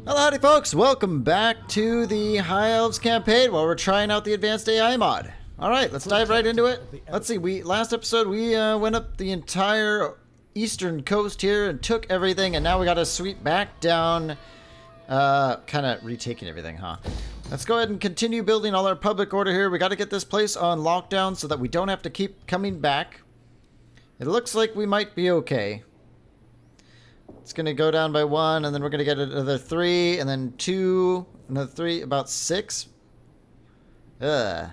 Well, howdy folks, welcome back to the High Elves campaign while we're trying out the advanced AI mod. Alright, let's dive right into it. Let's see, last episode we went up the entire eastern coast here and took everything, and now we gotta sweep back down, kinda retaking everything, huh? Let's go ahead and continue building all our public order here. We gotta get this place on lockdown so that we don't have to keep coming back. It looks like we might be okay. It's going to go down by 1, and then we're going to get another 3, and then 2, another 3, about 6. Ugh.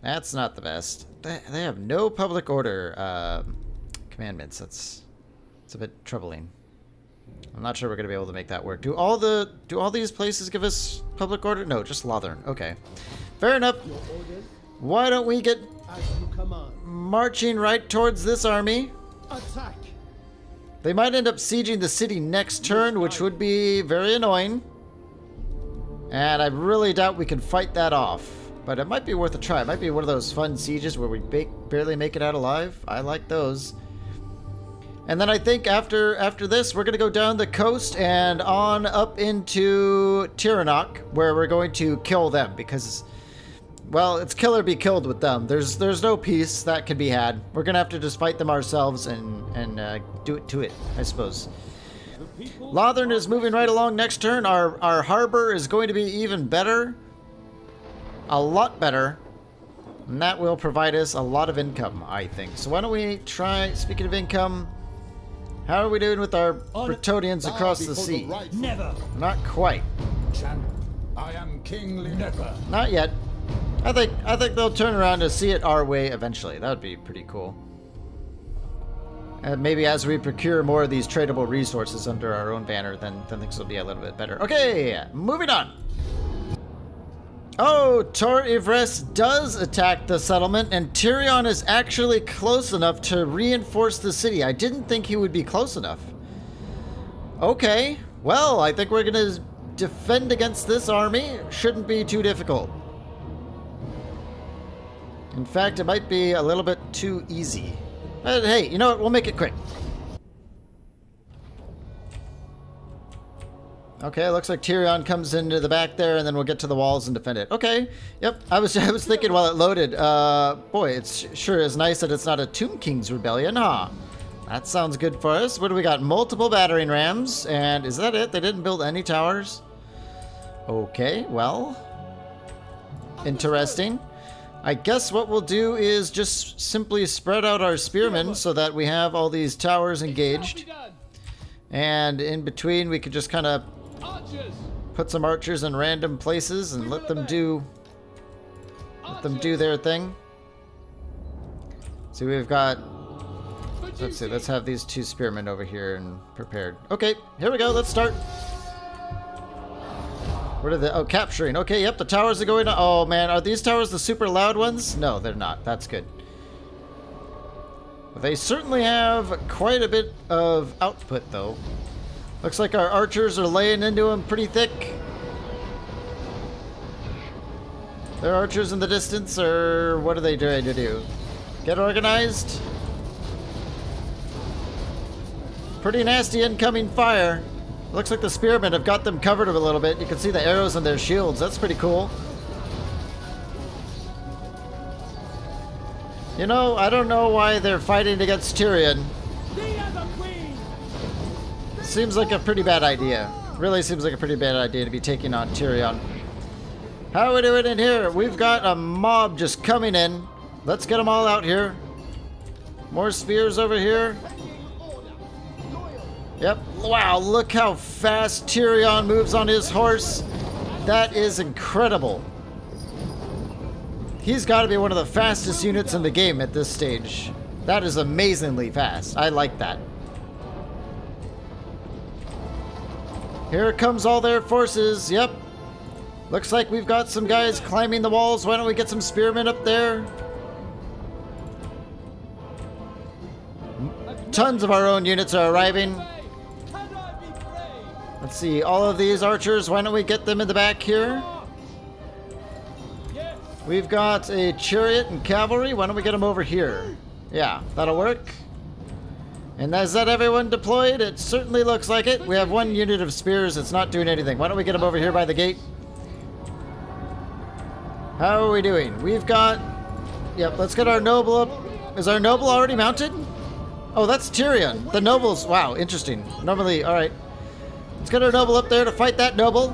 That's not the best. They have no public order commandments. It's a bit troubling. I'm not sure we're going to be able to make that work. Do all these places give us public order? No, just Lothern. Okay. Fair enough. Why don't we get marching right towards this army? Attack. They might end up sieging the city next turn, which would be very annoying. And I really doubt we can fight that off. But it might be worth a try. It might be one of those fun sieges where we barely make it out alive. I like those. And then I think after this, we're going to go down the coast and on up into Tyrion, where we're going to kill them. Because, well, it's kill or be killed with them. There's no peace that can be had. We're going to have to just fight them ourselves and do it to it, I suppose. Lothern is moving right along next turn. Our harbor is going to be even better. A lot better. And that will provide us a lot of income, I think. So why don't we try, speaking of income, how are we doing with our Bretonians across the sea? Never. Not quite. I am kingly. Never. Not yet. I think they'll turn around to see it our way eventually. That would be pretty cool. And maybe as we procure more of these tradable resources under our own banner, then things will be a little bit better. Okay, moving on. Oh, Tor Ivres does attack the settlement, and Tyrion is actually close enough to reinforce the city. I didn't think he would be close enough. Okay, well, I think we're going to defend against this army. Shouldn't be too difficult. In fact, it might be a little bit too easy. But hey, you know what? We'll make it quick. Okay, looks like Tyrion comes into the back there, and then we'll get to the walls and defend it. Okay, yep. I was thinking while it loaded. Boy, it sure is nice that it's not a Tomb King's rebellion, huh? That sounds good for us. What do we got? Multiple battering rams, and is that it? They didn't build any towers. Okay, well, interesting. I guess what we'll do is just simply spread out our spearmen so that we have all these towers engaged. And in between, we could just kind of put some archers in random places and let them do their thing. So we've got, let's see, let's have these 2 spearmen over here and prepared. Okay, here we go. Let's start. What are they? Oh, capturing. Okay, yep, the towers are going on. Oh, man. Are these towers the super loud ones? No, they're not. That's good. They certainly have quite a bit of output, though. Looks like our archers are laying into them pretty thick. There are archers in the distance, or what are they trying to do? Get organized? Pretty nasty incoming fire. Looks like the spearmen have got them covered a little bit. You can see the arrows on their shields. That's pretty cool. You know, I don't know why they're fighting against Tyrion. Seems like a pretty bad idea. Really seems like a pretty bad idea to be taking on Tyrion. How are we doing in here? We've got a mob just coming in. Let's get them all out here. More spears over here. Yep. Wow, look how fast Tyrion moves on his horse. That is incredible. He's got to be one of the fastest units in the game at this stage. That is amazingly fast. I like that. Here comes all their forces. Yep. Looks like we've got some guys climbing the walls. Why don't we get some spearmen up there? Tons of our own units are arriving. Let's see, all of these archers, why don't we get them in the back here? We've got a chariot and cavalry. Why don't we get them over here? Yeah, that'll work. And is that everyone deployed? It certainly looks like it. We have one unit of spears that's not doing anything. Why don't we get them over here by the gate? How are we doing? We've got... Yep, let's get our noble up. Is our noble already mounted? Oh, that's Tyrion. The nobles... Wow, interesting. Normally... Alright. Let's get our noble up there to fight that noble.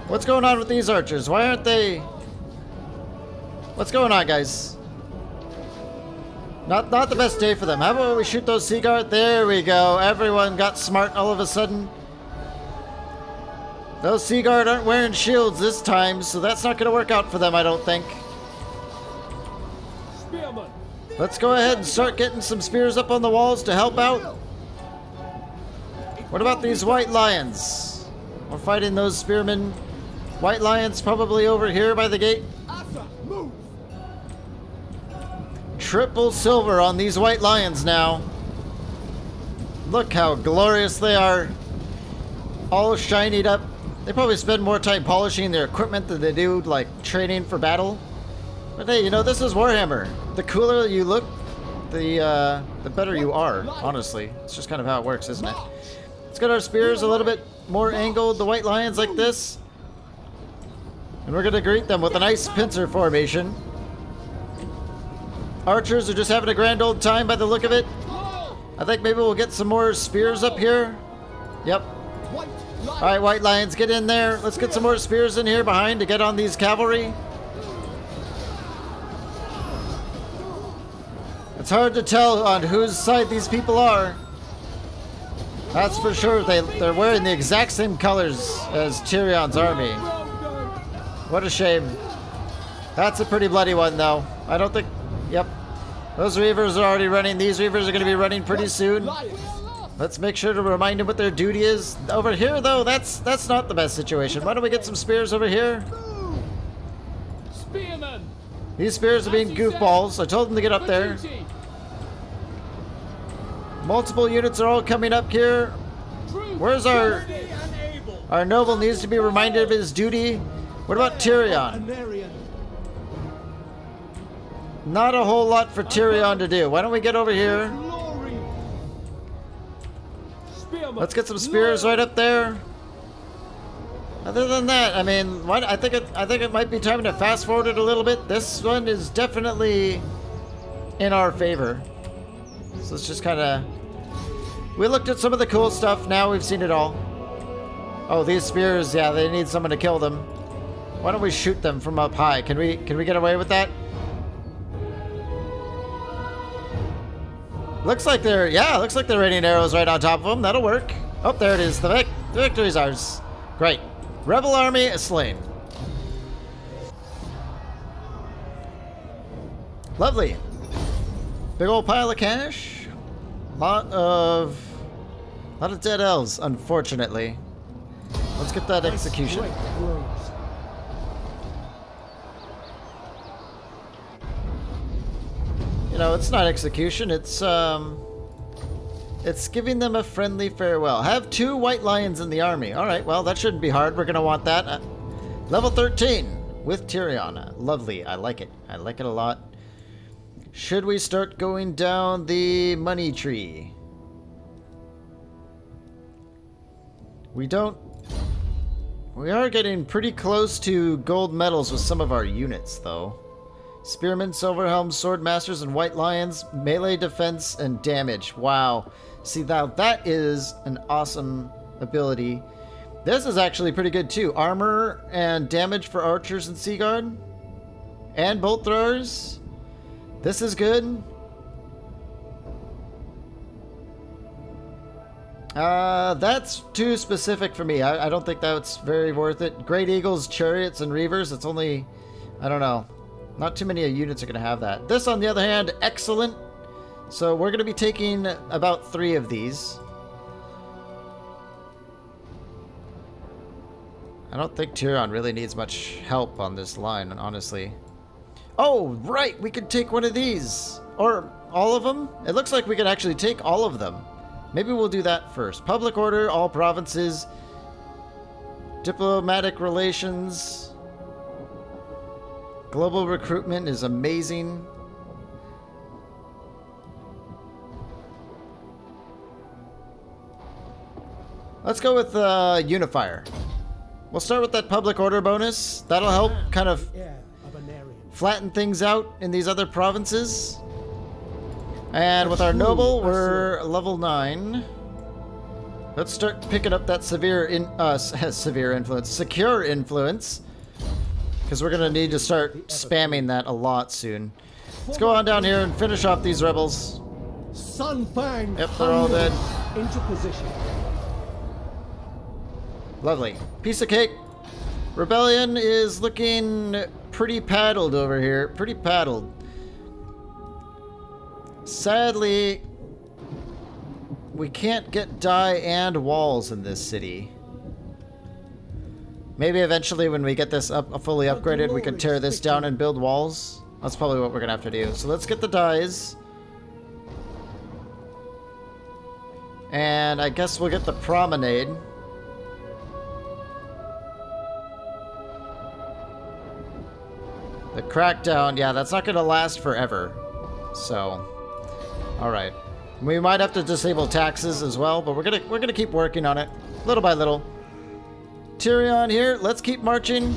What's going on with these archers? Why aren't they... What's going on, guys? Not the best day for them. How about we shoot those sea guard? There we go. Everyone got smart all of a sudden. Those sea guard aren't wearing shields this time, so that's not going to work out for them, I don't think. Spearman. Let's go ahead and start getting some spears up on the walls to help out. What about these white lions? We're fighting those spearmen. White lions probably over here by the gate. Move. Triple silver on these white lions now. Look how glorious they are. All shinied up. They probably spend more time polishing their equipment than they do, like, training for battle. But hey, you know, this is Warhammer. The cooler you look, the better you are, honestly. It's just kind of how it works, isn't it? Let's get our spears a little bit more angled, the white lions like this. And we're going to greet them with a nice pincer formation. Archers are just having a grand old time by the look of it. I think maybe we'll get some more spears up here. Yep. Alright, white lions, get in there. Let's get some more spears in here behind to get on these cavalry. It's hard to tell on whose side these people are. That's for sure. They're wearing the exact same colors as Tyrion's army. What a shame. That's a pretty bloody one, though. I don't think... Yep. Those reavers are already running. These reavers are going to be running pretty soon. Let's make sure to remind them what their duty is. Over here, though, that's not the best situation. Why don't we get some spears over here? Spearman. These spears are being goofballs. I told them to get up there. Multiple units are all coming up here. Where's our noble needs to be reminded of his duty. What about Tyrion? Not a whole lot for Tyrion to do. Why don't we get over here? Let's get some spears right up there. Other than that, I mean, I think it might be time to fast forward it a little bit. This one is definitely in our favor. So let's just kind of... We looked at some of the cool stuff. Now we've seen it all. Oh, these spears, yeah, they need someone to kill them. Why don't we shoot them from up high? Can we get away with that? Looks like they're raining arrows right on top of them. That'll work. Oh, there it is. The victory's ours. Great. Rebel army is slain. Lovely. Big old pile of cash. Lot of dead elves, unfortunately. Let's get that execution. You know, it's not execution, it's giving them a friendly farewell. Have 2 white lions in the army. Alright, well, that shouldn't be hard. We're going to want that. Level 13 with Tyrion. Lovely. I like it. I like it a lot. Should we start going down the money tree? We don't... We are getting pretty close to gold medals with some of our units, though. Spearmen, silver helms, sword masters, and white lions, melee defense, and damage. Wow. See, now that is an awesome ability. This is actually pretty good, too. Armor and damage for archers and sea guard. And bolt throwers. This is good. That's too specific for me. I don't think that's very worth it. Great Eagles, Chariots, and Reavers. It's only... I don't know. Not too many units are going to have that. This, on the other hand, excellent. So we're going to be taking about 3 of these. I don't think Tyrion really needs much help on this line, honestly. Oh, right! We could take one of these! Or all of them? It looks like we could actually take all of them. Maybe we'll do that first. Public order, all provinces. Diplomatic relations. Global recruitment is amazing. Let's go with Unifier. We'll start with that public order bonus. That'll help kind of flatten things out in these other provinces. And with our noble, we're level 9. Let's start picking up that secure influence. Because we're going to need to start spamming that a lot soon. Let's go on down here and finish off these rebels. Sunfang. Yep, they're all dead. Into position. Lovely. Piece of cake. Rebellion is looking pretty paddled over here. Pretty paddled. Sadly, we can't get dye and walls in this city. Maybe eventually when we get this up fully upgraded, we can tear this down and build walls. That's probably what we're gonna have to do. So let's get the dyes. And I guess we'll get the promenade. The crackdown, yeah, that's not gonna last forever. So, all right. We might have to disable taxes as well, but we're gonna keep working on it, little by little. Tyrion here. Let's keep marching.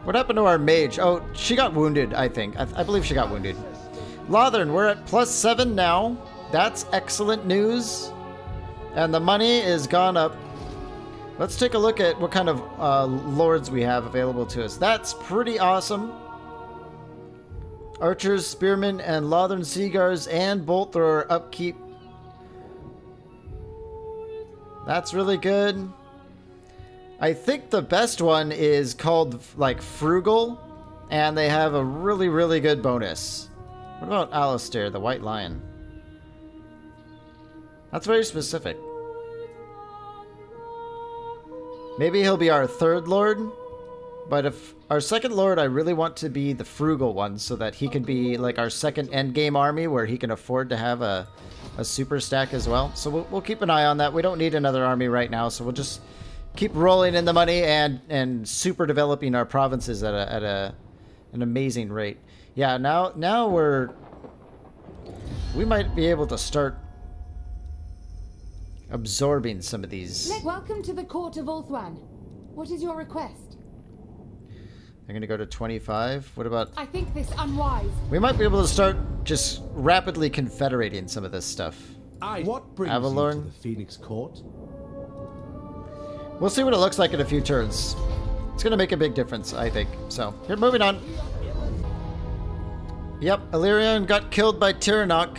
What happened to our mage? Oh, she got wounded, I think. I believe she got wounded. Lothern, we're at +7 now. That's excellent news. And the money is gone up. Let's take a look at what kind of lords we have available to us. That's pretty awesome. Archers, spearmen, and Lothern Seagars and bolt thrower upkeep. That's really good. I think the best one is called like Frugal, and they have a really, really good bonus. What about Alistair, the White Lion? That's very specific. Maybe he'll be our third lord, but if our second lord, I really want to be the Frugal one so that he can be like our second endgame army where he can afford to have a super stack as well. So we'll keep an eye on that. We don't need another army right now, so we'll just keep rolling in the money and super developing our provinces at an amazing rate. Yeah, now we might be able to start absorbing some of these. Welcome to the court of Ulthuan. What is your request? They're gonna go to 25. What about? I think this unwise. We might be able to start just rapidly confederating some of this stuff. What brings Avalorn? you to the Phoenix Court? We'll see what it looks like in a few turns. It's gonna make a big difference, I think. So, here, moving on. Yep, Illyrian got killed by Tyrannoch.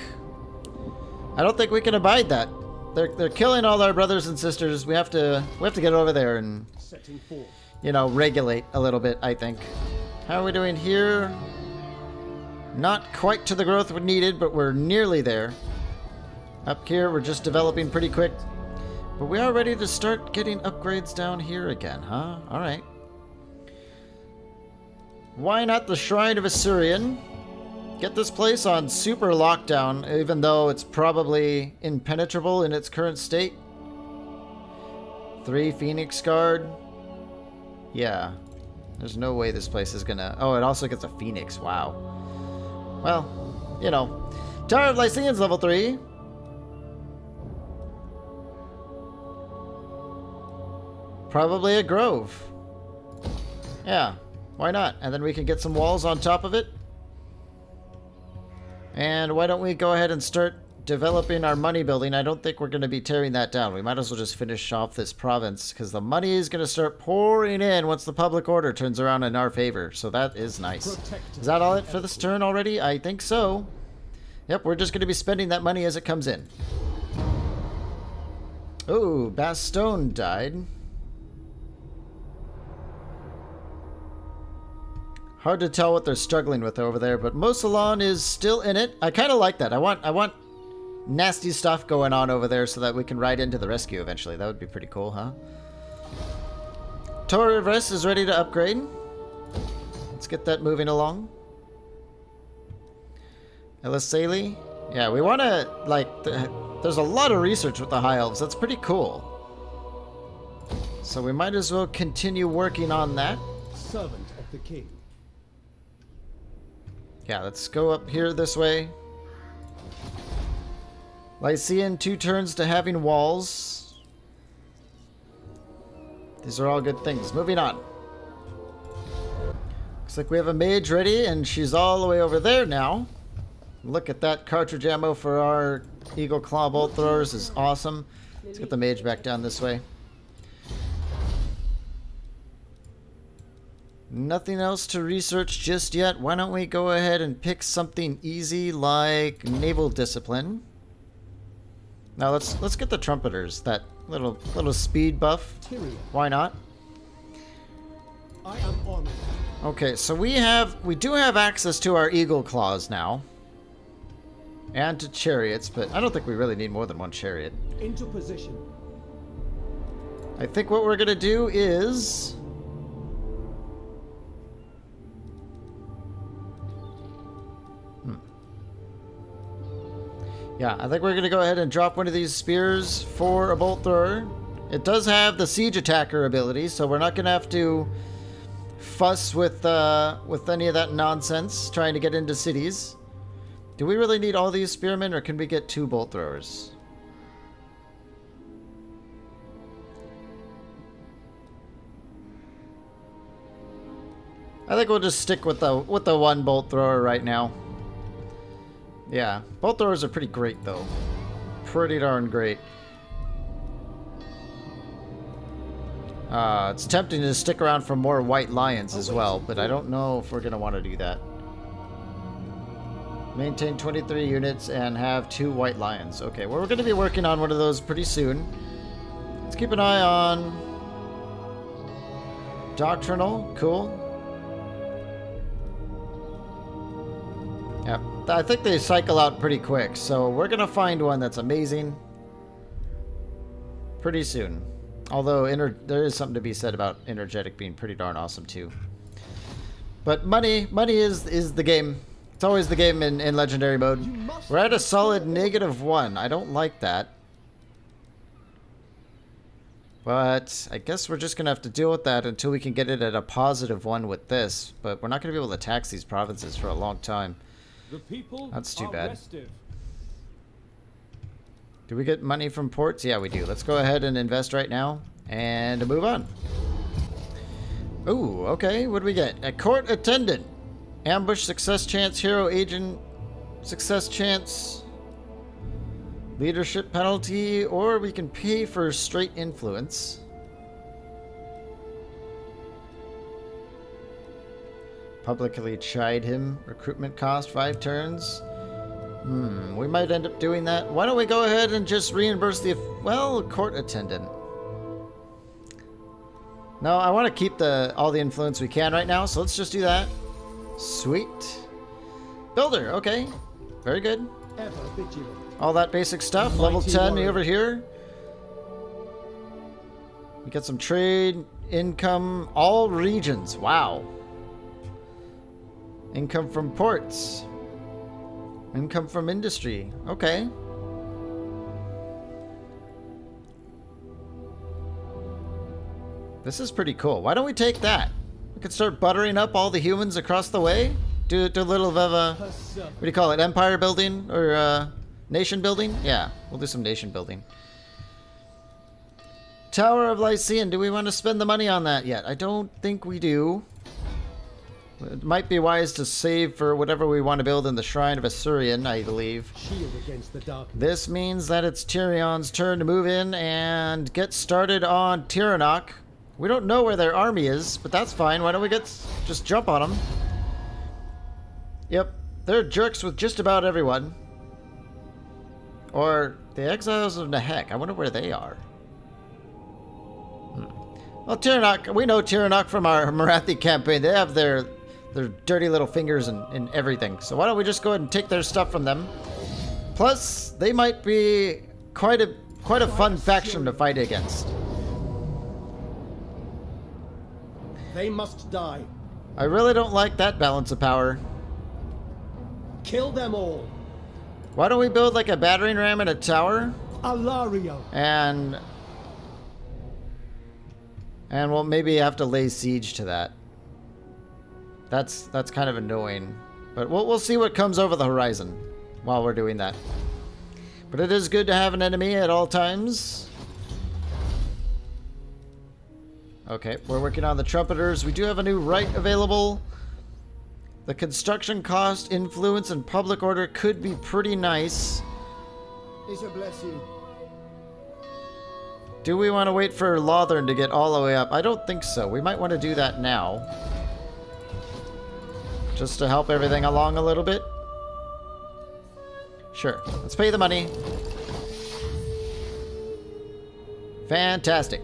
I don't think we can abide that. They're killing all our brothers and sisters. We have to get over there and, you know, regulate a little bit, I think. How are we doing here? Not quite to the growth we needed, but we're nearly there. Up here, we're just developing pretty quick. But we are ready to start getting upgrades down here again, huh? Alright. Why not the Shrine of Assyrian? Get this place on super lockdown, even though it's probably impenetrable in its current state. 3 Phoenix Guard. Yeah. There's no way this place is gonna... Oh, it also gets a Phoenix. Wow. Well, you know. Tower of Lycians, level 3. Probably a grove. Yeah, why not? And then we can get some walls on top of it. And why don't we go ahead and start developing our money building? I don't think we're going to be tearing that down. We might as well just finish off this province because the money is going to start pouring in once the public order turns around in our favor. So that is nice. Is that all it for this turn already? I think so. Yep, we're just going to be spending that money as it comes in. Ooh, Bastone died. Hard to tell what they're struggling with over there, but Mosalon is still in it. I kind of like that. I want nasty stuff going on over there so that we can ride into the rescue eventually. That would be pretty cool, huh? Torres is ready to upgrade. Let's get that moving along. Elisali. Yeah, we want to, like, there's a lot of research with the High Elves. That's pretty cool. So we might as well continue working on that. Servant of the king. Yeah, let's go up here this way. Lycian, 2 turns to having walls. These are all good things. Moving on. Looks like we have a mage ready, and she's all the way over there now. Look at that cartridge ammo for our Eagle Claw bolt throwers is awesome. Let's get the mage back down this way. Nothing else to research just yet. Why don't we go ahead and pick something easy like naval discipline. Now let's get the trumpeters. That little speed buff. Tyrion. Why not? I am honored. Okay, so we do have access to our eagle claws now. And to chariots, but I don't think we really need more than one chariot. Into position. I think what we're gonna do is yeah, I think we're going to go ahead and drop one of these spears for a bolt thrower. It does have the siege attacker ability, so we're not going to have to fuss with any of that nonsense trying to get into cities. Do we really need all these spearmen, or can we get 2 bolt throwers? I think we'll just stick with the 1 bolt thrower right now. Yeah, bolt throwers are pretty great though. Pretty darn great. It's tempting to stick around for more white lions as well, but I don't know if we're going to want to do that. Maintain 23 units and have 2 white lions. Okay, well, we're going to be working on one of those pretty soon. Let's keep an eye on Doctrinal. Cool. Yep. I think they cycle out pretty quick, so we're going to find one that's amazing pretty soon. Although there is something to be said about energetic being pretty darn awesome too. But money is the game. It's always the game in legendary mode. We're at a solid -1. I don't like that. But I guess we're just going to have to deal with that until we can get it at a +1 with this. But we're not going to be able to tax these provinces for a long time. The people That's too are bad. restive. Do we get money from ports? Yeah, we do. Let's go ahead and invest right now and move on. Ooh, okay. What do we get? A court attendant. Ambush success chance, hero agent success chance, leadership penalty, or we can pay for straight influence. Publicly chide him. Recruitment cost 5 turns. We might end up doing that. Why don't we go ahead and just reimburse the, well, court attendant. No, I want to keep all the influence we can right now, so let's just do that. Sweet. Builder, okay. Very good. Ever vigilant. All that basic stuff. Level 10 over here. We get some trade, income, all regions. Wow. Income from ports. Income from industry. Okay. This is pretty cool. Why don't we take that? We could start buttering up all the humans across the way. Do a little of a, what do you call it? Empire building or nation building? Yeah, we'll do some nation building. Tower of Lycian. Do we want to spend the money on that yet? I don't think we do. It might be wise to save for whatever we want to build in the Shrine of Assyrian, I believe. Shield against the darkness. This means that it's Tyrion's turn to move in and get started on Tyrannoc. We don't know where their army is, but that's fine. Why don't we just jump on them? Yep, they're jerks with just about everyone. Or the Exiles of Nahek. I wonder where they are. Well, Tyrannoc, we know Tyrannoc from our Marathi campaign. They have their dirty little fingers in everything. So why don't we just go ahead and take their stuff from them? Plus, they might be quite a fun faction to fight against. They must die. I really don't like that balance of power. Kill them all. Why don't we build like a battering ram and a tower? Alario. And we'll maybe have to lay siege to that. That's kind of annoying. But we'll see what comes over the horizon while we're doing that. But it is good to have an enemy at all times. Okay, we're working on the trumpeters. We do have a new right available. The construction cost, influence, and public order could be pretty nice. Isha bless you. Do we want to wait for Lothern to get all the way up? I don't think so. We might want to do that now. Just to help everything along a little bit. Sure. Let's pay the money. Fantastic.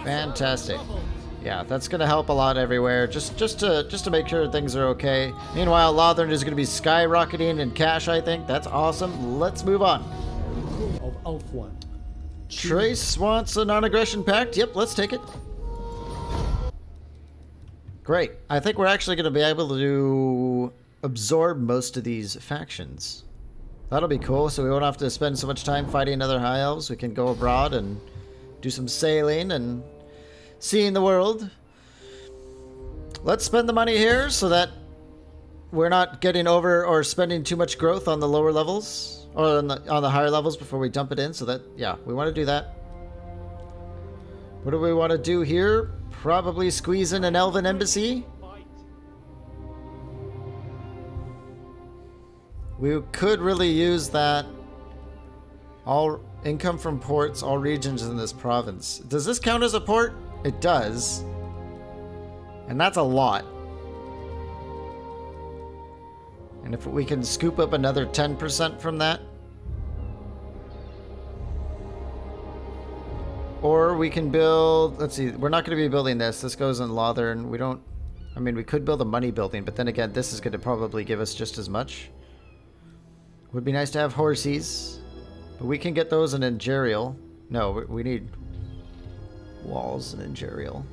Fantastic. Yeah, that's going to help a lot everywhere. Just to make sure things are okay. Meanwhile, Lothern is going to be skyrocketing in cash, I think. That's awesome. Let's move on. Of Ulthuan. Trace wants a non-aggression pact. Yep, let's take it. Great. I think we're actually going to be able to absorb most of these factions. That'll be cool, so we won't have to spend so much time fighting other high elves. We can go abroad and do some sailing and seeing the world. Let's spend the money here so that we're not getting over or spending too much growth on the lower levels. Or on the higher levels before we dump it in, so that, yeah, we want to do that. What do we want to do here? Probably squeeze in an elven embassy. We could really use that. All income from ports, all regions in this province. Does this count as a port? It does. And that's a lot. And if we can scoop up another 10% from that. Or we can build, let's see, we're not going to be building this. This goes in Lothern. We don't, I mean, we could build a money building, but then again, this is going to probably give us just as much. Would be nice to have horses. But we can get those in Ingerial. No, we need walls in Ingerial.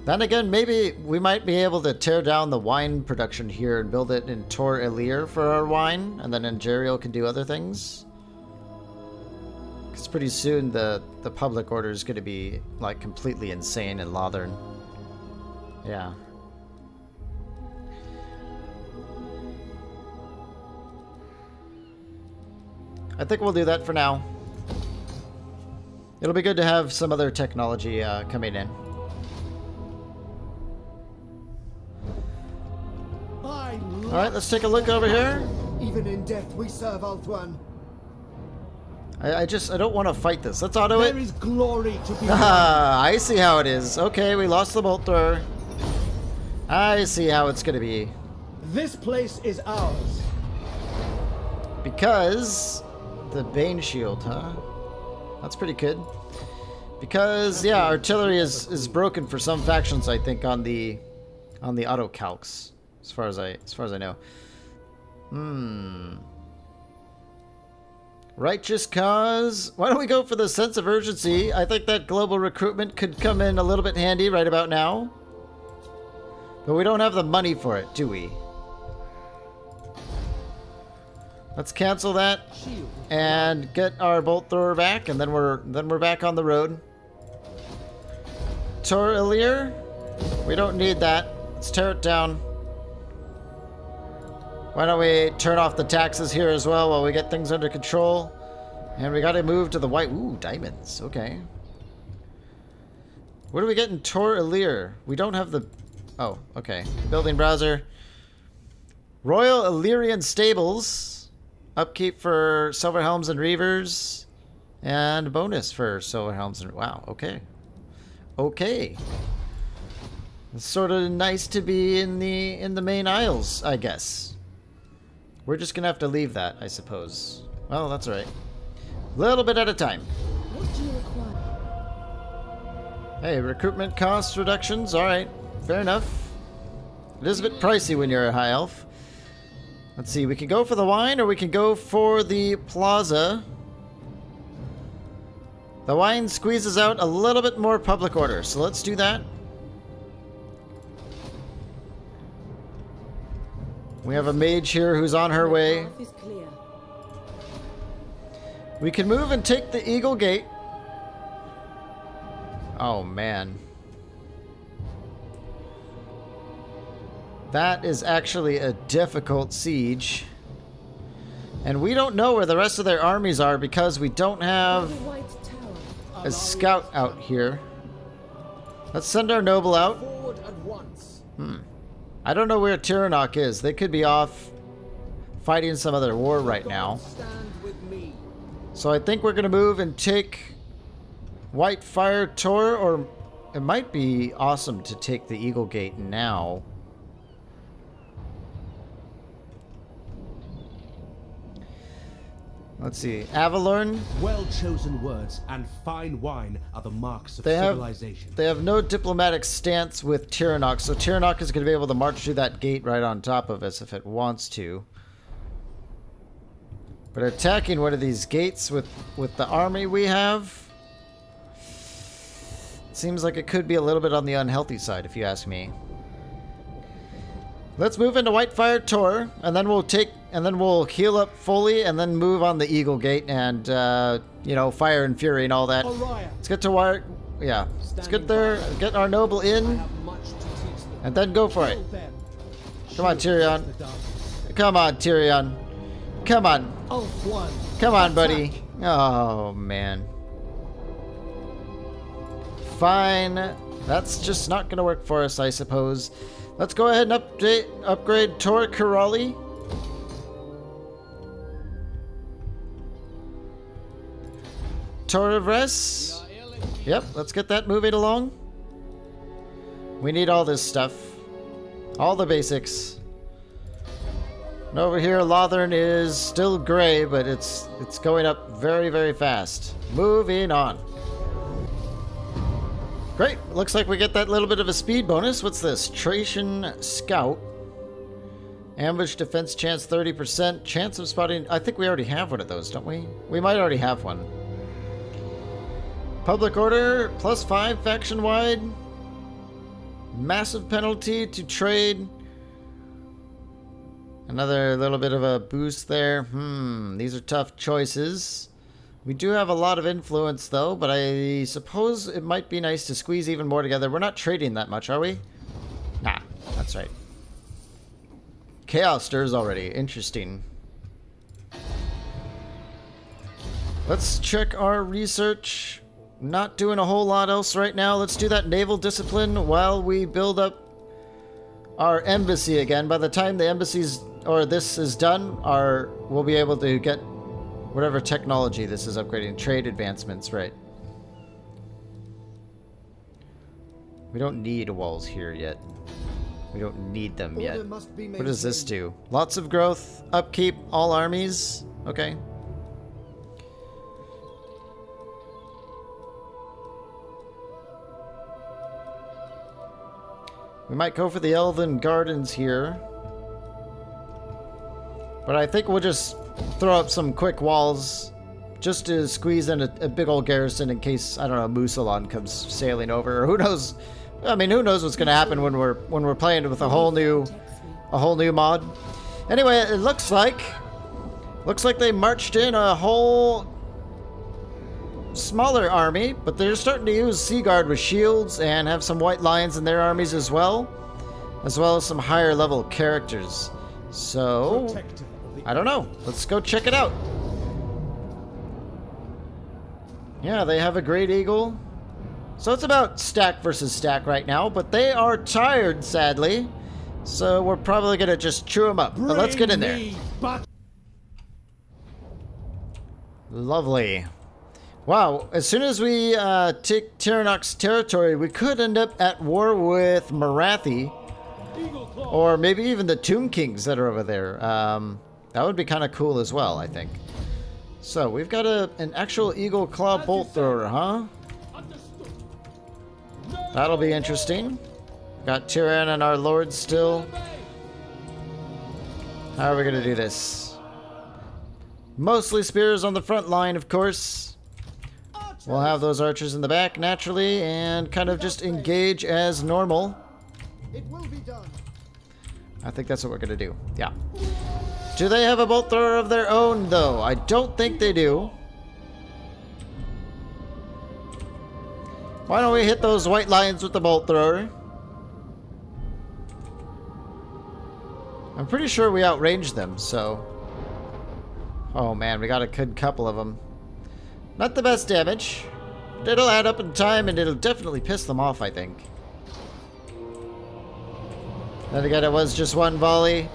Then again, maybe we might be able to tear down the wine production here and build it in Tor Elir for our wine, and then Ingerial can do other things. Because pretty soon the public order is going to be like completely insane in Lothern. Yeah. I think we'll do that for now. It'll be good to have some other technology coming in. Alright, let's take a look over here. Even in death we serve Ulthuan. I don't want to fight this. Let's auto it. There is glory to be Ah, I see how it is. Okay, we lost the bolt thrower. I see how it's going to be. This place is ours. Because the Bane Shield, huh? That's pretty good. Because, yeah, artillery is broken for some factions, I think, on the auto calcs. As far as I know. Righteous cause. Why don't we go for the sense of urgency? I think that global recruitment could come in a little bit handy right about now. But we don't have the money for it, do we? Let's cancel that and get our bolt thrower back, and then we're back on the road. Tor Elir. We don't need that. Let's tear it down. Why don't we turn off the taxes here as well while we get things under control. And we gotta move to the white... Ooh, diamonds. Okay. What do we get in Tor Elir? We don't have the... Oh, okay. Building browser. Royal Illyrian Stables. Upkeep for Silver Helms and Reavers. And bonus for Silver Helms and... Wow, okay. Okay. It's sort of nice to be in the main Isles, I guess. We're just gonna have to leave that, I suppose. Well, that's alright. A little bit at a time. What do you require? Hey, recruitment cost reductions. Alright, fair enough. It is a bit pricey when you're a high elf. Let's see, we can go for the wine or we can go for the plaza. The wine squeezes out a little bit more public order, so let's do that. We have a mage here who's on her way. We can move and take the Eagle Gate. Oh, man. That is actually a difficult siege. And we don't know where the rest of their armies are because we don't have a scout out here. Let's send our noble out. I don't know where Tyrion is. They could be off fighting some other war right now. So I think we're going to move and take Whitefire Tor, or it might be awesome to take the Eagle Gate now. Let's see. Avalorn. Well-chosen words and fine wine are the marks of civilization. They have no diplomatic stance with Tyrion, so Tyrion is going to be able to march through that gate right on top of us if it wants to. But attacking one of these gates with the army we have seems like it could be a little bit on the unhealthy side, if you ask me. Let's move into Whitefire Tor, and then we'll heal up fully, and then move on the Eagle Gate and you know, Fire and Fury and all that. Let's get to let's get there, get our noble in, and then go for it. Come on, Tyrion. Come on, Tyrion. Come on. Come on, buddy. Oh man. Fine. That's just not gonna work for us, I suppose. Let's go ahead and upgrade Tor Karali. Torivres. Yep, let's get that moving along. We need all this stuff. All the basics. And over here, Lothern is still gray, but it's going up very, very fast. Moving on. Great. Looks like we get that little bit of a speed bonus. What's this? Tracian Scout. Ambush defense chance 30%. Chance of spotting. I think we already have one of those, don't we? We might already have one. Public order +5 faction wide. Massive penalty to trade. Another little bit of a boost there. These are tough choices. We do have a lot of influence, though, but I suppose it might be nice to squeeze even more together. We're not trading that much, are we? Nah, that's right. Chaos stirs already. Interesting. Let's check our research. Not doing a whole lot else right now. Let's do that naval discipline while we build up our embassy again. By the time the embassy's, or this is done, we'll be able to get whatever technology this is upgrading. Trade advancements, right. We don't need walls here yet. We don't need them yet. What does this do? Lots of growth, upkeep, all armies. Okay. We might go for the Elven Gardens here. But I think we'll just throw up some quick walls just to squeeze in a big old garrison in case, I don't know, Musalon comes sailing over, or who knows. I mean, who knows what's going to happen when we're playing with a whole new mod. Anyway, it looks like they marched in a whole smaller army, but they're starting to use Seaguard with shields and have some white lions in their armies as well as some higher level characters. So I don't know. Let's go check it out. Yeah, they have a great eagle. So it's about stack versus stack right now, but they are tired, sadly. So we're probably going to just chew them up. But let's get in there. Lovely. Wow, as soon as we take Tyrion territory, we could end up at war with Marathi. Or maybe even the Tomb Kings that are over there. That would be kind of cool as well, I think. So, we've got an actual Eagle Claw bolt thrower, huh? That'll be interesting. Got Tyrion and our lord still. How are we going to do this? Mostly spears on the front line, of course. We'll have those archers in the back, naturally, and kind of just engage as normal. It will be done. I think that's what we're going to do. Yeah. Do they have a bolt thrower of their own, though? I don't think they do. Why don't we hit those white lions with the bolt thrower? I'm pretty sure we outranged them, so... Oh man, we got a good couple of them. Not the best damage. It'll add up in time and it'll definitely piss them off, I think. Then again, it was just one volley.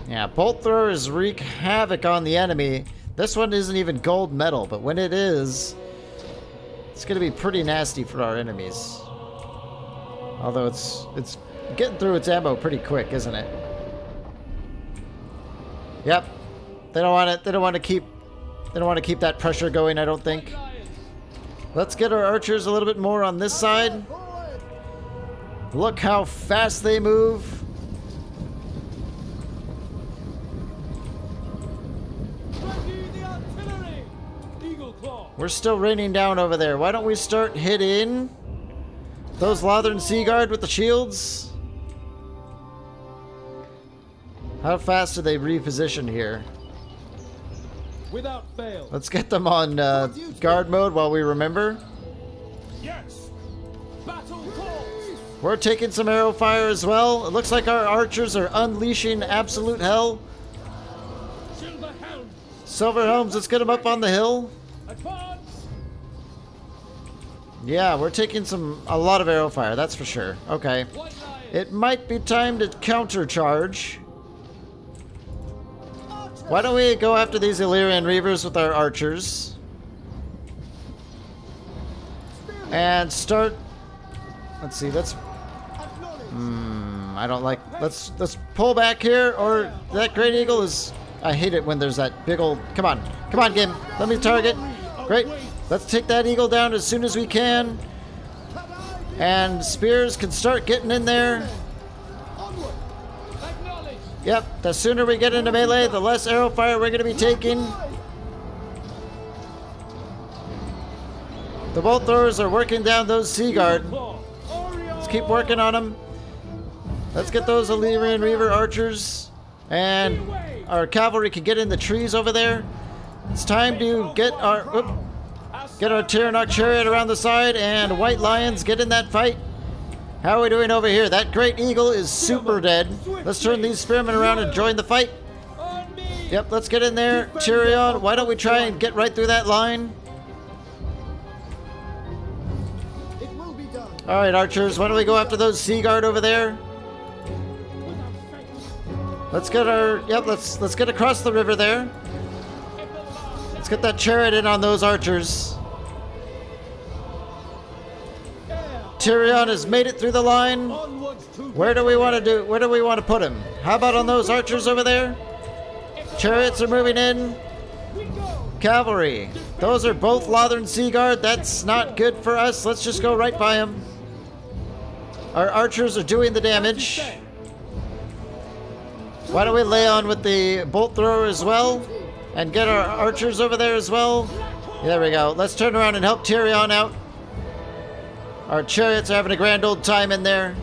Yeah, bolt throwers wreak havoc on the enemy. This one isn't even gold metal, but when it is, it's going to be pretty nasty for our enemies. Although it's getting through its ammo pretty quick, isn't it? Yep. They don't want it. They don't want to keep that pressure going, I don't think. Let's get our archers a little bit more on this side. Look how fast they move. We're still raining down over there. Why don't we start hitting those Lothern Sea Guard with the shields? How fast do they reposition here? Without fail. Let's get them on guard mode while we remember. Yes. Battle calls. We're taking some arrow fire as well. It looks like our archers are unleashing absolute hell. Silver helm. Silver helms, let's get them up on the hill. Advance. Yeah, we're taking a lot of arrow fire, that's for sure. Okay. It might be time to countercharge. Why don't we go after these Illyrian Reavers with our archers? And start... Let's see, let's... I don't like... Let's pull back here, or that Great Eagle is... I hate it when there's that big old... Come on, game. Let me target. Great. Let's take that eagle down as soon as we can. And spears can start getting in there. Yep, the sooner we get into melee, the less arrow fire we're going to be taking. The bolt throwers are working down those Sea Guard. Let's keep working on them. Let's get those Illyrian Reaver archers. And our cavalry can get in the trees over there. It's time to get our Tyrion chariot around the side, and White Lions get in that fight. How are we doing over here? That Great Eagle is super dead. Let's turn these spearmen around and join the fight. Yep, let's get in there. Tyrion, why don't we try and get right through that line? Alright, archers, why don't we go after those Sea Guard over there? Let's get our... Yep, let's get across the river there. Let's get that chariot in on those archers. Tyrion has made it through the line. Where do we want to put him? How about on those archers over there? Chariots are moving in. Cavalry. Those are both Lothern Sea Guard. That's not good for us. Let's just go right by him. Our archers are doing the damage. Why don't we lay on with the bolt thrower as well? And get our archers over there as well. There we go. Let's turn around and help Tyrion out. Our chariots are having a grand old time in there.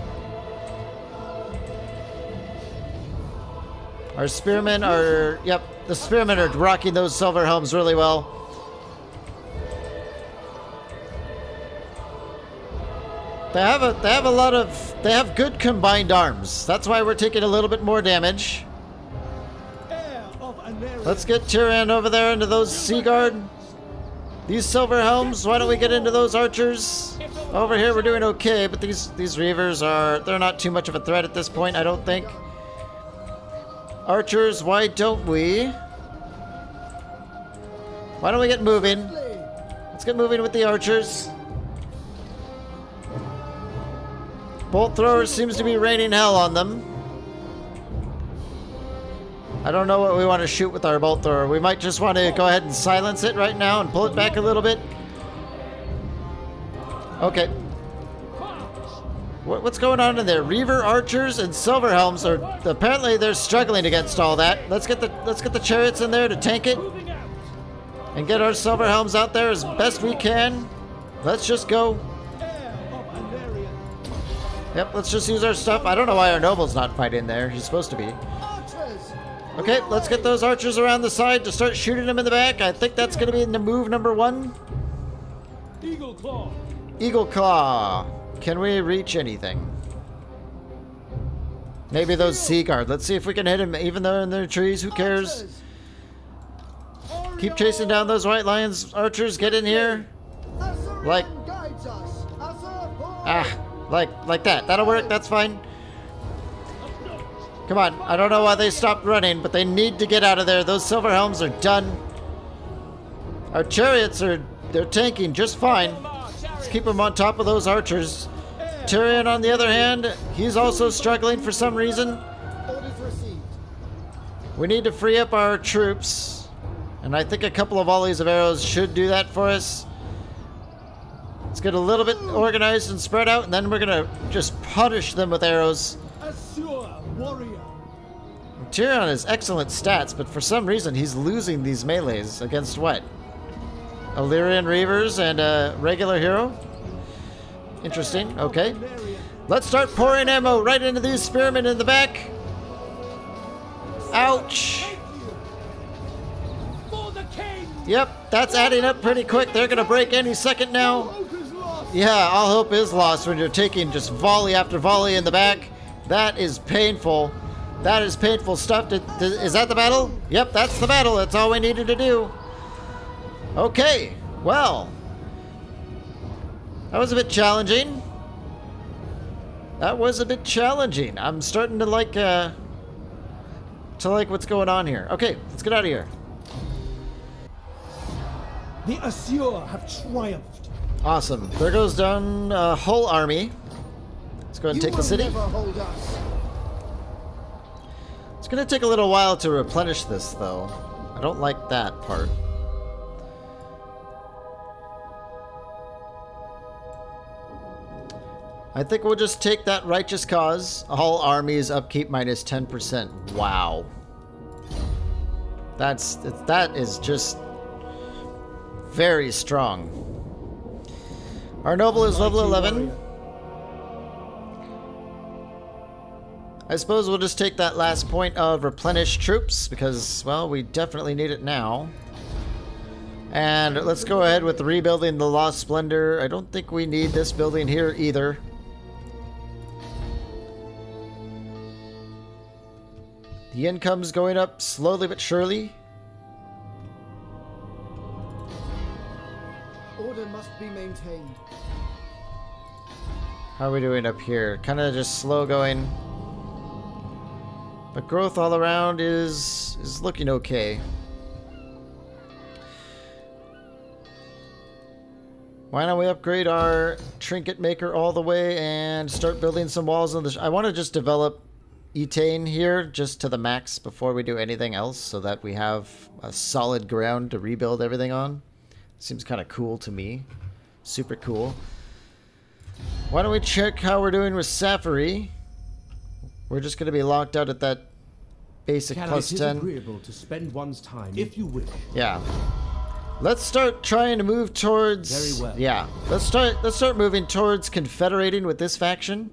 Our spearmen are... Yep, the spearmen are rocking those silver helms really well. They have good combined arms. That's why we're taking a little bit more damage. Let's get Tyrion over there into those Sea Guard. These silver helms, why don't we get into those archers? Over here we're doing okay, but these reavers they're not too much of a threat at this point, I don't think. Archers, why don't we get moving? Let's get moving with the archers. Bolt throwers seems to be raining hell on them. I don't know what we want to shoot with our bolt thrower. We might just want to go ahead and silence it right now and pull it back a little bit. Okay. What's going on in there? Reaver archers and silver helms are apparently they're struggling against all that. Let's get the chariots in there to tank it and get our silver helms out there as best we can. Let's just go. Yep, let's just use our stuff. I don't know why our noble's not fighting there. He's supposed to be. Okay, let's get those archers around the side to start shooting them in the back. I think that's going to be in the move number 1. Eagle Claw. Eagle Claw. Can we reach anything? Maybe those sea guard. Let's see if we can hit him even though in their trees. Who cares? Keep chasing down those white lions. Archers, get in here. Like, like that. That'll work. That's fine. Come on. I don't know why they stopped running, but they need to get out of there. Those silver helms are done. Our chariots they're tanking just fine. Let's keep them on top of those archers. Tyrion, on the other hand, he's also struggling for some reason. We need to free up our troops. And I think a couple of volleys of arrows should do that for us. Let's get a little bit organized and spread out, and then we're going to just punish them with arrows. Tyrion has excellent stats, but for some reason he's losing these melees against what? Illyrian Reavers and a regular hero? Interesting, okay. Let's start pouring ammo right into these spearmen in the back. Ouch! Yep, that's adding up pretty quick. They're gonna break any second now. Yeah, all hope is lost when you're taking just volley after volley in the back. That is painful. That is painful stuff. Is that the battle? Yep, that's the battle. That's all we needed to do. Okay, well. That was a bit challenging. That was a bit challenging. I'm starting to like what's going on here. Okay, let's get out of here. The Assur have triumphed. Awesome. There goes down a whole army. Let's go ahead and take the city. It's going to take a little while to replenish this, though. I don't like that part. I think we'll just take that righteous cause. All armies upkeep minus 10%. Wow. That is just very strong. Our noble is level 11. I suppose we'll just take that last point of replenish troops because, well, we definitely need it now. And let's go ahead with rebuilding the Lost Splendor. I don't think we need this building here either. The income's going up slowly but surely. Order must be maintained. How are we doing up here? Kind of just slow going. But growth all around is looking okay. Why don't we upgrade our trinket maker all the way and start building some walls on the... I want to just develop Etane here just to the max before we do anything else so that we have a solid ground to rebuild everything on. Seems kind of cool to me. Super cool. Why don't we check how we're doing with Safari? We're just going to be locked out at that basic plus 10. It is agreeable to spend one's time if you wish. Yeah. Let's start trying to move towards... Very well. Yeah. Let's start moving towards confederating with this faction.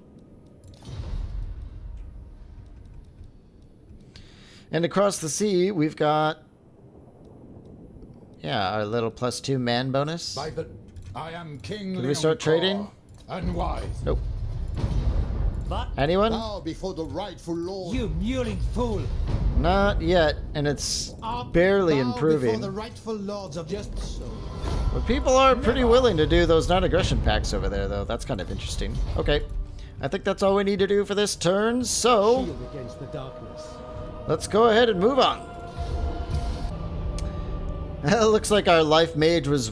And across the sea, we've got... Yeah, our little +2 man bonus. By the, I am King. Can we start trading? And wise. Nope. But Anyone? Bow before the rightful lord. you mewling fool! Not yet, and it's barely Bow improving. before the rightful lords of just so. But people are pretty willing to do those non-aggression packs over there, though. That's kind of interesting. Okay. I think that's all we need to do for this turn, so... Shield against the darkness. Let's go ahead and move on. It looks like our life mage was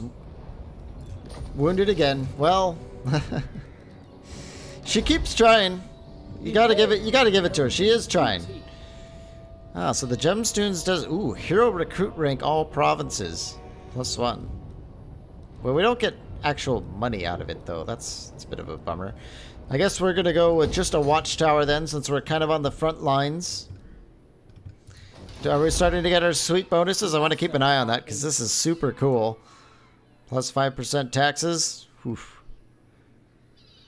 wounded again. Well, she keeps trying. You gotta give it to her. She is trying. Ah, so the gemstones does hero recruit rank all provinces +1. Well, we don't get actual money out of it though. That's a bit of a bummer. I guess we're gonna go with just a watchtower then, since we're kind of on the front lines. Are we starting to get our sweet bonuses? I want to keep an eye on that because this is super cool. +5% taxes. Oof.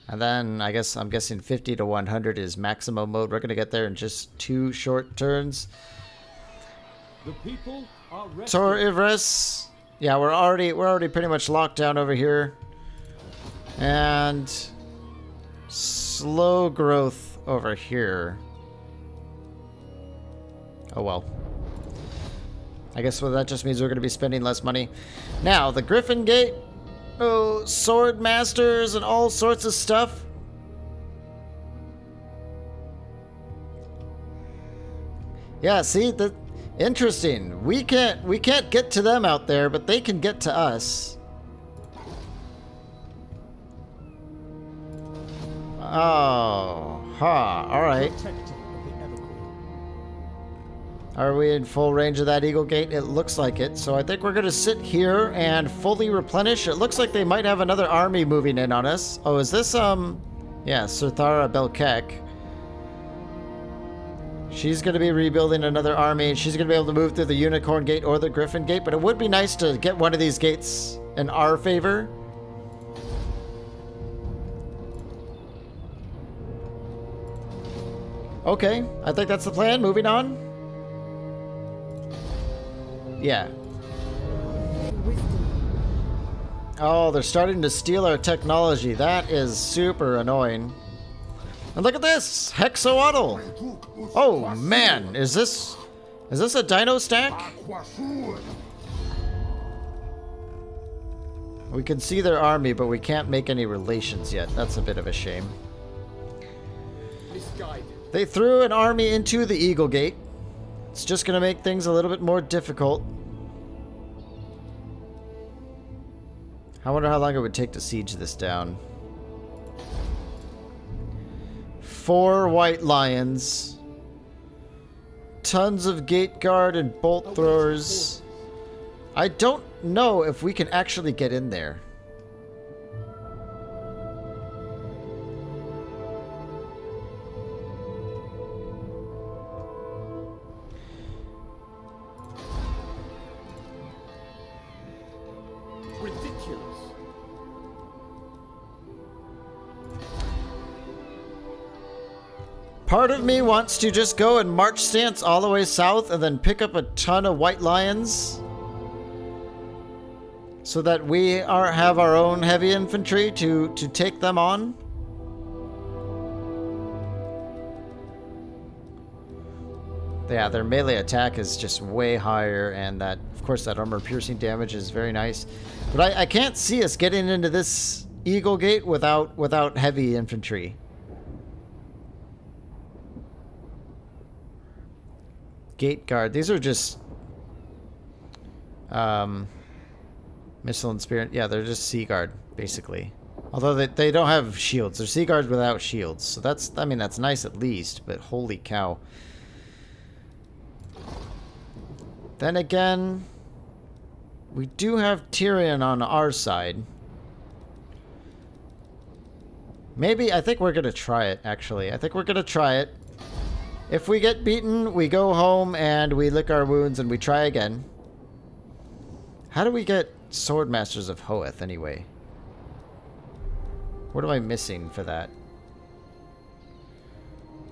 And then I'm guessing 50 to 100 is maximum mode. We're gonna get there in just 2 short turns. The people are ready. Tor Ivres. Yeah, we're already pretty much locked down over here. And slow growth over here. Oh well. I guess well, that just means we're going to be spending less money. Now, the Griffin Gate. Oh, sword masters and all sorts of stuff. Yeah, see, interesting. We can't get to them out there, but they can get to us. Oh, all right. Are we in full range of that Eagle Gate? It looks like it. So I think we're going to sit here and fully replenish. It looks like they might have another army moving in on us. Oh, is this, yeah, Surthara Belkek. She's going to be rebuilding another army, and she's going to be able to move through the Unicorn Gate or the Griffin Gate, but it would be nice to get one of these gates in our favor. Okay, I think that's the plan. Moving on. Yeah. Oh, they're starting to steal our technology. That is super annoying. And look at this! Hexoatl! Oh man, is this a dino stack? We can see their army, but we can't make any relations yet. That's a bit of a shame. They threw an army into the Eagle Gate. It's just going to make things a little bit more difficult. I wonder how long it would take to siege this down. 4 white lions. Tons of gate guard and bolt throwers. I don't know if we can actually get in there. Part of me wants to just go and march stance all the way south and then pick up a ton of white lions so that we have our own heavy infantry to take them on. Yeah, their melee attack is just way higher, and that, of course, that armor piercing damage is very nice. But I can't see us getting into this Eagle Gate without heavy infantry. Gate guard. These are just missile and spirit. Yeah, they're just sea guard, basically. Although they don't have shields. They're sea guards without shields. So that's, I mean, that's nice at least, but holy cow. Then again, we do have Tyrion on our side. Maybe, I think we're going to try it, actually. I think we're going to try it. If we get beaten, we go home and we lick our wounds and we try again. How do we get Sword Masters of Hoeth anyway? What am I missing for that?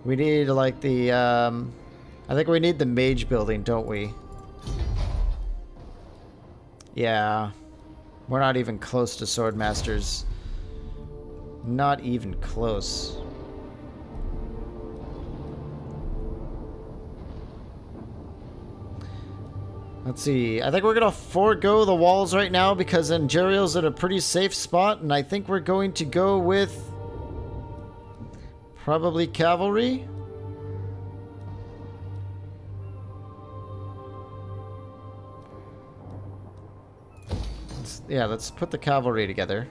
We need like the, I think we need the mage building, don't we? Yeah. We're not even close to Sword Masters. Not even close. Let's see. I think we're going to forego the walls right now because Angerio's in a pretty safe spot, and I think we're going to go with probably cavalry. Let's put the cavalry together.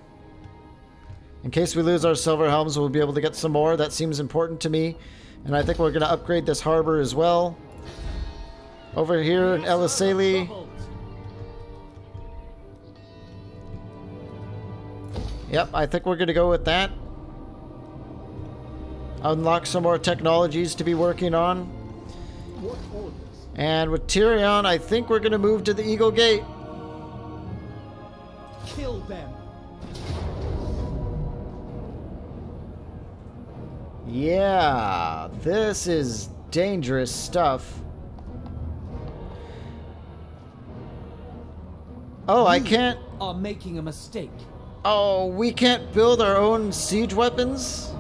In case we lose our silver helms, we'll be able to get some more. That seems important to me. And I think we're going to upgrade this harbor as well. Over here in Elisali. Yep, I think we're going to go with that. Unlock some more technologies to be working on. And with Tyrion, I think we're going to move to the Eagle Gate. Kill them. Yeah, this is dangerous stuff. Oh, I can't... are making a mistake. Oh, we can't build our own siege weapons?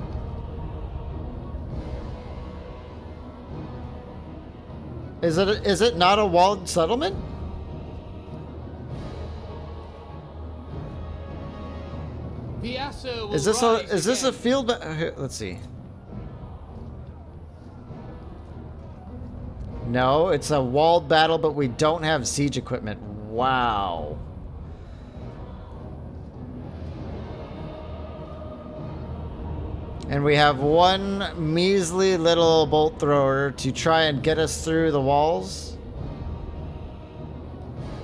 Is it not a walled settlement? Is this a field? Here, let's see. No, it's a walled battle, but we don't have siege equipment. Wow. And we have one measly little bolt thrower to try and get us through the walls.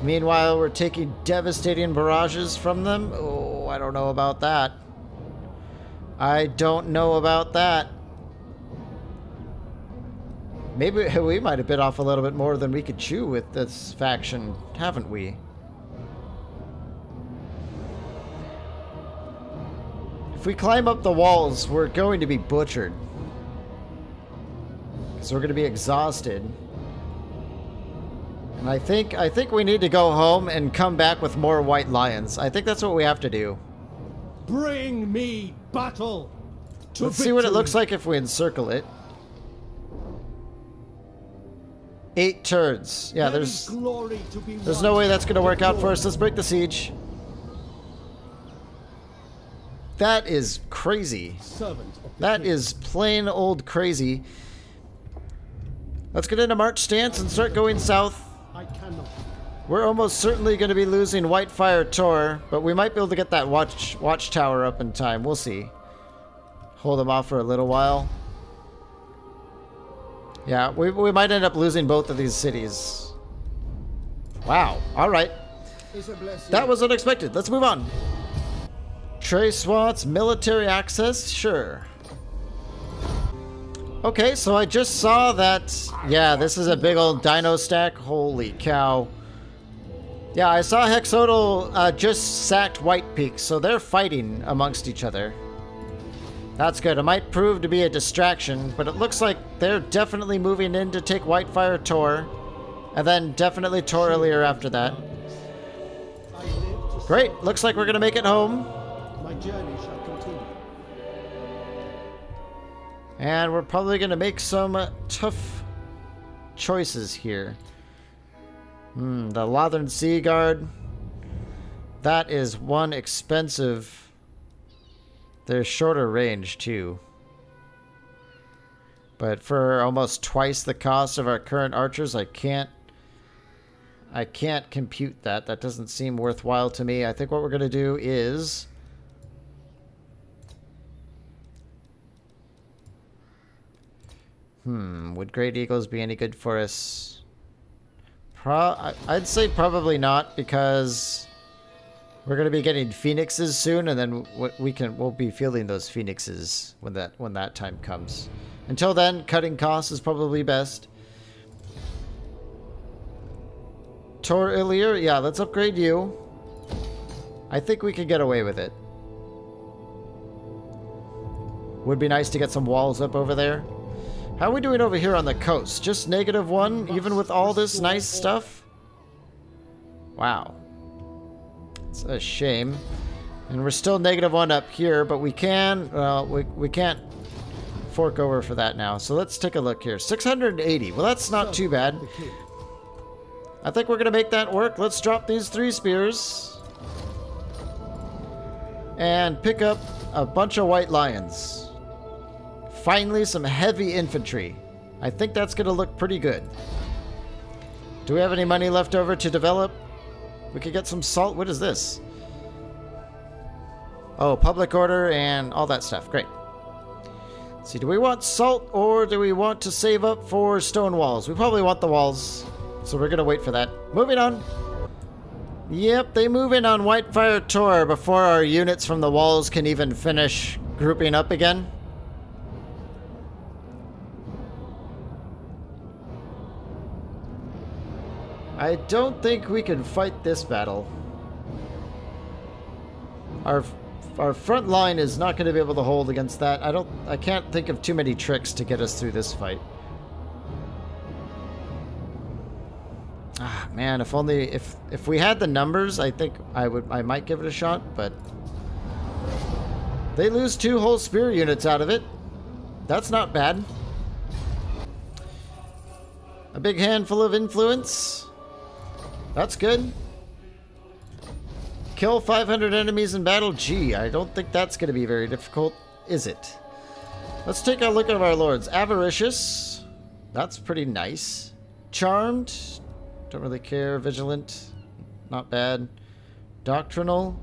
Meanwhile, we're taking devastating barrages from them. Oh, I don't know about that. I don't know about that. Maybe we might have bit off a little bit more than we could chew with this faction, haven't we? If we climb up the walls, we're going to be butchered. Because we're going to be exhausted. And I think we need to go home and come back with more white lions. I think that's what we have to do. Bring me battle. Let's see what it looks like if we encircle it. 8 turns. Yeah, there's no way that's going to work out for us. Let's break the siege. That is crazy. That is plain old crazy. Let's get into march stance and start going south. We're almost certainly going to be losing Whitefire Tor, but we might be able to get that watchtower up in time. We'll see. Hold them off for a little while. Yeah, we might end up losing both of these cities. Wow. All right. That was unexpected. Let's move on. Trace wants military access? Sure. Okay, so I just saw that... Yeah, this is a big old dino stack. Holy cow. Yeah, I saw Hexodal just sacked White Peak, so they're fighting amongst each other. That's good. It might prove to be a distraction, but it looks like they're definitely moving in to take Whitefire Tor, and then definitely Tor earlier after that. Great. Looks like we're going to make it home. My journey shall continue. And we're probably going to make some tough choices here. The Lothern Sea Guard. That is one expensive... They're shorter range, too. But for almost twice the cost of our current archers, I can't compute that. That doesn't seem worthwhile to me. I think what we're going to do is... Would Great Eagles be any good for us? I'd say probably not, because we're going to be getting phoenixes soon, and then we'll be fielding those phoenixes when that time comes. Until then, cutting costs is probably best. Tor Ilir, yeah, let's upgrade you. I think we can get away with it. Would be nice to get some walls up over there. How are we doing over here on the coast? Just -1, even with all this nice stuff? Wow. It's a shame. And we're still -1 up here, but we can, well, we can't fork over for that now. So let's take a look here. 680. Well, that's not too bad. I think we're going to make that work. Let's drop these 3 spears. And pick up a bunch of white lions. Finally, some heavy infantry. I think that's going to look pretty good. Do we have any money left over to develop? We could get some salt. What is this? Oh, public order and all that stuff. Great. Let's see, do we want salt or do we want to save up for stone walls? We probably want the walls, so we're going to wait for that. Moving on. Yep, they move in on Whitefire Tor before our units from the walls can even finish grouping up again. I don't think we can fight this battle. Our front line is not going to be able to hold against that. I can't think of too many tricks to get us through this fight. Ah, man, if only if we had the numbers, I think I might give it a shot, but they lose 2 whole spear units out of it. That's not bad. A big handful of influence. That's good. Kill 500 enemies in battle. Gee, I don't think that's going to be very difficult, is it? Let's take a look at our lords. Avaricious. That's pretty nice. Charmed. Don't really care. Vigilant. Not bad. Doctrinal.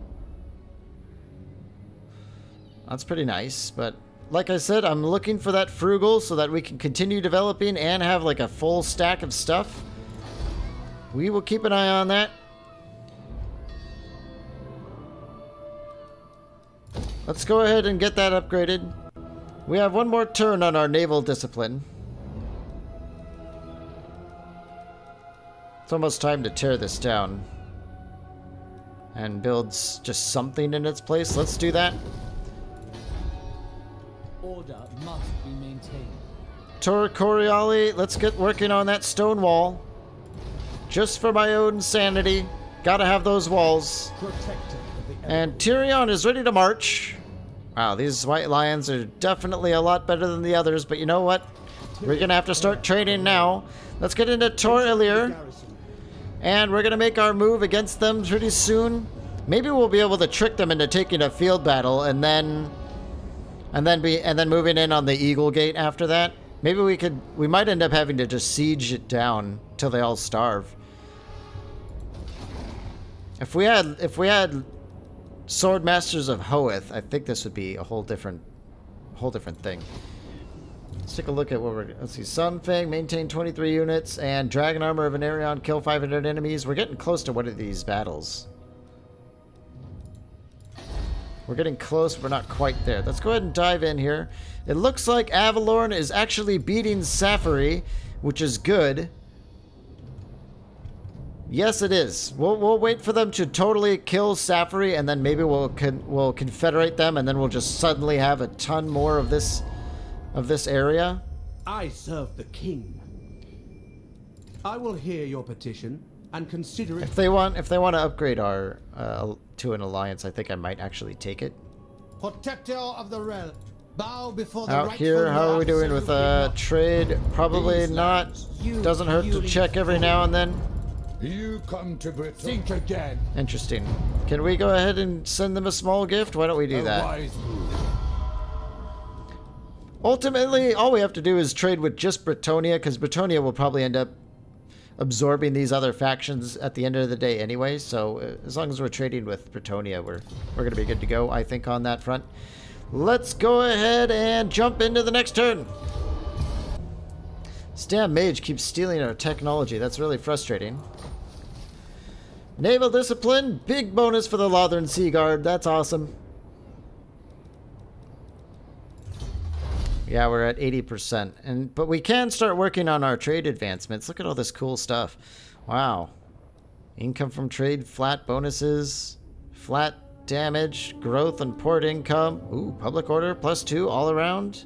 That's pretty nice, but like I said, I'm looking for that frugal so that we can continue developing and have like a full stack of stuff. We will keep an eye on that. Let's go ahead and get that upgraded. We have one more turn on our naval discipline. It's almost time to tear this down and build just something in its place. Let's do that. Order must be maintained. Tor Coriali, let's get working on that stone wall. Just for my own sanity. Gotta have those walls. And Tyrion is ready to march. Wow, these white lions are definitely a lot better than the others, but you know what? We're gonna have to start training now. Let's get into Tor Ilir. And we're gonna make our move against them pretty soon. Maybe we'll be able to trick them into taking a field battle and then moving in on the Eagle Gate after that. Maybe we might end up having to just siege it down till they all starve. If we had Sword Masters of Hoeth, I think this would be a whole different thing. Let's take a look at what let's see. Sunfang, maintain 23 units, and Dragon Armor of Anarion, kill 500 enemies. We're getting close to one of these battles. We're getting close, but we're not quite there. Let's go ahead and dive in here. It looks like Avalorn is actually beating Safari, which is good. Yes, it is. We'll wait for them to totally kill Safari, and then maybe we'll confederate them, and then we'll just suddenly have a ton more of this area. I serve the king. I will hear your petition and consider it. If they want to upgrade our to an alliance, I think I might actually take it. Protector of the realm, bow before the Out here, how are we doing with trade? Probably not. Doesn't hurt to check every now and then. You come to Britain. Think again. Interesting. Can we go ahead and send them a small gift? Why don't we do that? Wise move. Ultimately, all we have to do is trade with just Britonia, because Britonia will probably end up absorbing these other factions at the end of the day anyway. So as long as we're trading with Britonia, we're going to be good to go, I think, on that front. Let's go ahead and jump into the next turn. This damn mage keeps stealing our technology. That's really frustrating. Naval discipline, big bonus for the Lothern Sea Guard. That's awesome. Yeah, we're at 80%. But we can start working on our trade advancements. Look at all this cool stuff. Wow. Income from trade, flat bonuses, flat damage, growth and port income. Ooh, public order, +2 all around.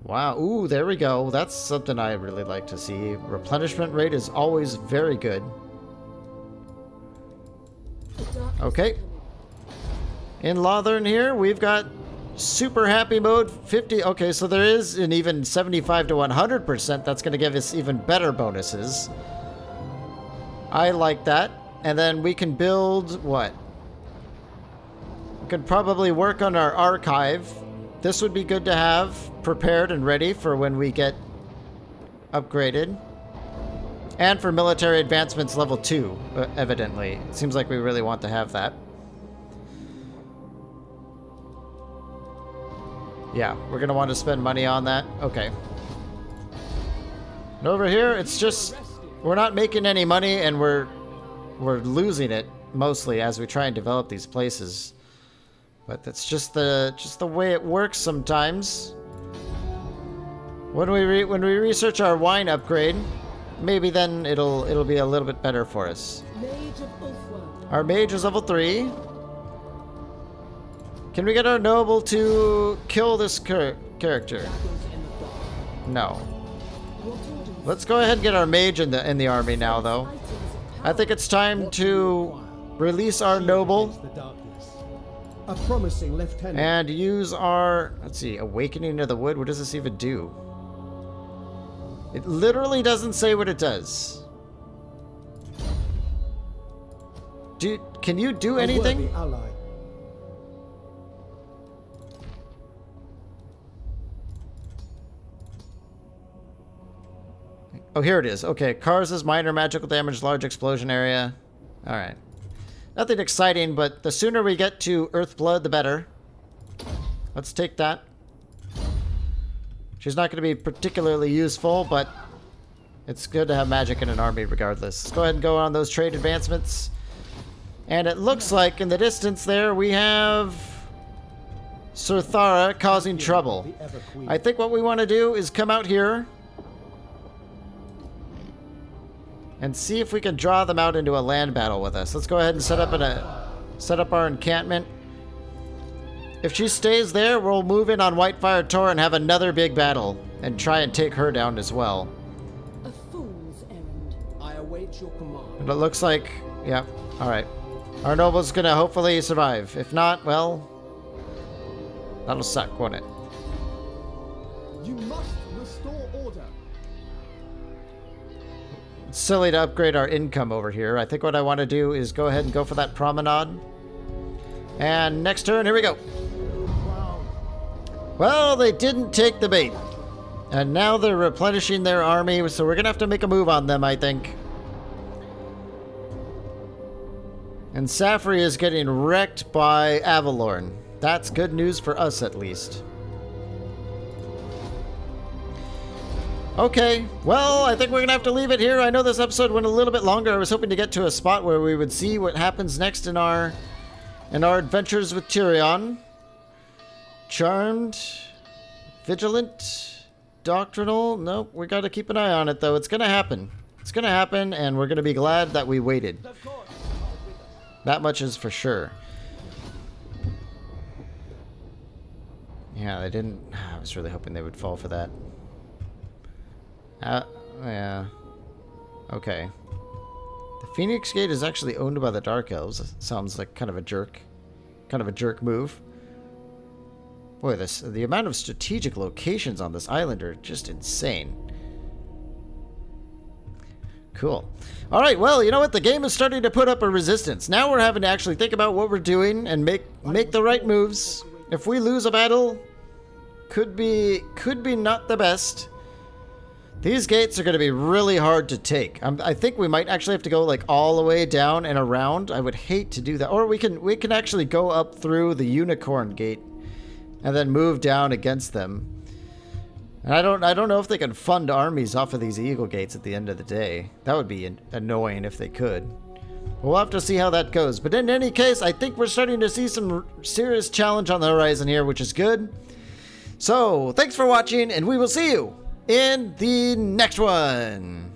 Wow, ooh, there we go. That's something I really like to see. Replenishment rate is always very good. Okay. In Lothern here, we've got super happy mode 50. Okay, so there is an even 75 to 100%. That's going to give us even better bonuses. I like that. And then we can build what? We could probably work on our archive. This would be good to have prepared and ready for when we get upgraded. And for military advancements level 2, evidently. It seems like we really want to have that. Yeah, we're going to want to spend money on that. Okay. And over here, it's just, we're not making any money, and we're losing it mostly as we try and develop these places. But that's just the way it works sometimes. When we research our wine upgrade, maybe then it'll be a little bit better for us. Our mage is level 3. Can we get our noble to kill this character? No. Let's go ahead and get our mage in the army now, though. I think it's time to release our noble. A promising lieutenant. And use our, let's see, Awakening of the Wood. What does this even do? It literally doesn't say what it does. Can you do anything? Ally. Oh, here it is. Okay, causes minor magical damage, large explosion area. Alright. Nothing exciting, but the sooner we get to Earthblood, the better. Let's take that. She's not going to be particularly useful, but it's good to have magic in an army regardless. Let's go ahead and go on those trade advancements. And it looks like in the distance there we have Sir Thara causing trouble. I think what we want to do is come out here and see if we can draw them out into a land battle with us. Let's go ahead and set up our encampment. If she stays there, we'll move in on Whitefire Tor and have another big battle and try and take her down as well. A fool's errand. I await your command. And it looks like, yeah, all right. Our noble's gonna hopefully survive. If not, well, that'll suck, won't it? You must restore order. It's silly to upgrade our income over here. I think what I want to do is go ahead and go for that promenade. And next turn, here we go. Well, they didn't take the bait. And now they're replenishing their army, so we're gonna have to make a move on them, I think. And Safri is getting wrecked by Avalorn. That's good news for us, at least. Okay, well, I think we're gonna have to leave it here. I know this episode went a little bit longer. I was hoping to get to a spot where we would see what happens next in our adventures with Tyrion. Charmed, vigilant, doctrinal. Nope, we gotta keep an eye on it, though. It's gonna happen. It's gonna happen, and we're gonna be glad that we waited. That much is for sure. Yeah, they didn't. I was really hoping they would fall for that. Yeah. Okay. The Phoenix Gate is actually owned by the Dark Elves. Sounds like kind of a jerk. Kind of a jerk move. Boy, the amount of strategic locations on this island are just insane. Cool. Alright, well, you know what? The game is starting to put up a resistance. Now we're having to actually think about what we're doing and make the right moves. If we lose a battle, could be not the best. These gates are going to be really hard to take. I think we might actually have to go like all the way down and around. I would hate to do that. Or we can actually go up through the Unicorn Gate and then move down against them. And I don't know if they can fund armies off of these Eagle Gates at the end of the day. That would be annoying if they could. We'll have to see how that goes. But in any case, I think we're starting to see some serious challenge on the horizon here, which is good. So, thanks for watching, and we will see you in the next one.